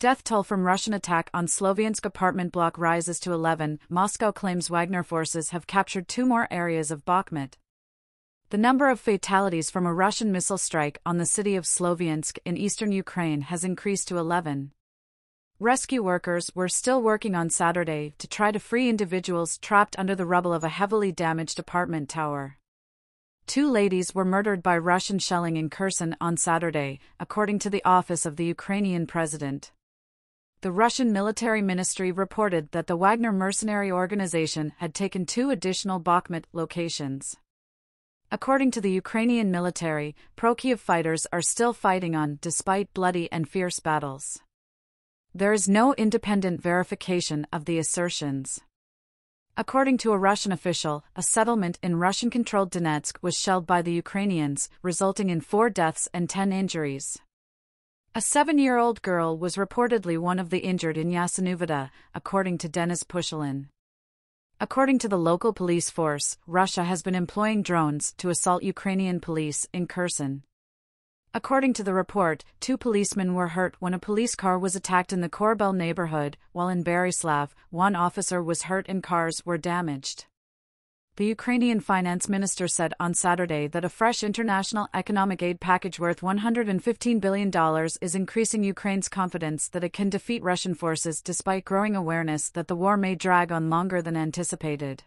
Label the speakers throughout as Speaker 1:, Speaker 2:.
Speaker 1: Death toll from Russian attack on Sloviansk apartment block rises to 11. Moscow claims Wagner forces have captured 2 more areas of Bakhmut. The number of fatalities from a Russian missile strike on the city of Sloviansk in eastern Ukraine has increased to 11. Rescue workers were still working on Saturday to try to free individuals trapped under the rubble of a heavily damaged apartment tower. 2 ladies were murdered by Russian shelling in Kherson on Saturday, according to the office of the Ukrainian president. The Russian military ministry reported that the Wagner mercenary organization had taken 2 additional Bakhmut locations. According to the Ukrainian military, pro-Kiev fighters are still fighting on despite bloody and fierce battles. There is no independent verification of the assertions. According to a Russian official, a settlement in Russian-controlled Donetsk was shelled by the Ukrainians, resulting in 4 deaths and 10 injuries. A 7-year-old girl was reportedly one of the injured in Yasenuvada, according to Denis Pushilin. According to the local police force, Russia has been employing drones to assault Ukrainian police in Kherson. According to the report, 2 policemen were hurt when a police car was attacked in the Korbel neighbourhood, while in Berislav, 1 officer was hurt and cars were damaged. The Ukrainian finance minister said on Saturday that a fresh international economic aid package worth $115 billion is increasing Ukraine's confidence that it can defeat Russian forces despite growing awareness that the war may drag on longer than anticipated.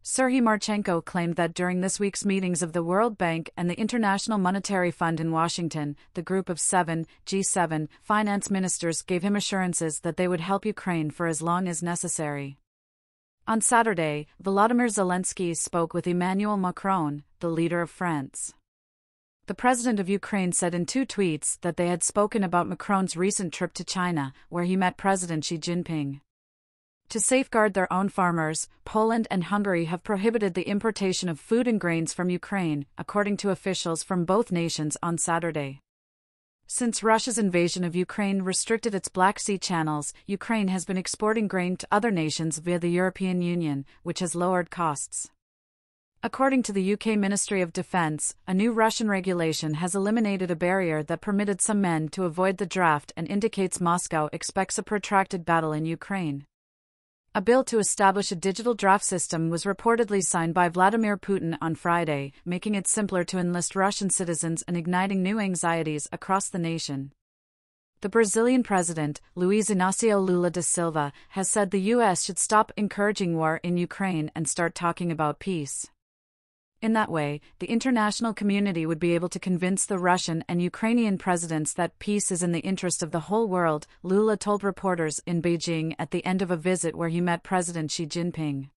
Speaker 1: Serhiy Marchenko claimed that during this week's meetings of the World Bank and the International Monetary Fund in Washington, the Group of 7, G7, finance ministers gave him assurances that they would help Ukraine for as long as necessary. On Saturday, Volodymyr Zelensky spoke with Emmanuel Macron, the leader of France. The president of Ukraine said in 2 tweets that they had spoken about Macron's recent trip to China, where he met President Xi Jinping. To safeguard their own farmers, Poland and Hungary have prohibited the importation of food and grains from Ukraine, according to officials from both nations on Saturday. Since Russia's invasion of Ukraine restricted its Black Sea channels, Ukraine has been exporting grain to other nations via the European Union, which has lowered costs. According to the UK Ministry of Defence, a new Russian regulation has eliminated a barrier that permitted some men to avoid the draft and indicates Moscow expects a protracted battle in Ukraine. A bill to establish a digital draft system was reportedly signed by Vladimir Putin on Friday, making it simpler to enlist Russian citizens and igniting new anxieties across the nation. The Brazilian president, Luiz Inácio Lula da Silva, has said the U.S. should stop encouraging war in Ukraine and start talking about peace. In that way, the international community would be able to convince the Russian and Ukrainian presidents that peace is in the interest of the whole world, Lula told reporters in Beijing at the end of a visit where he met President Xi Jinping.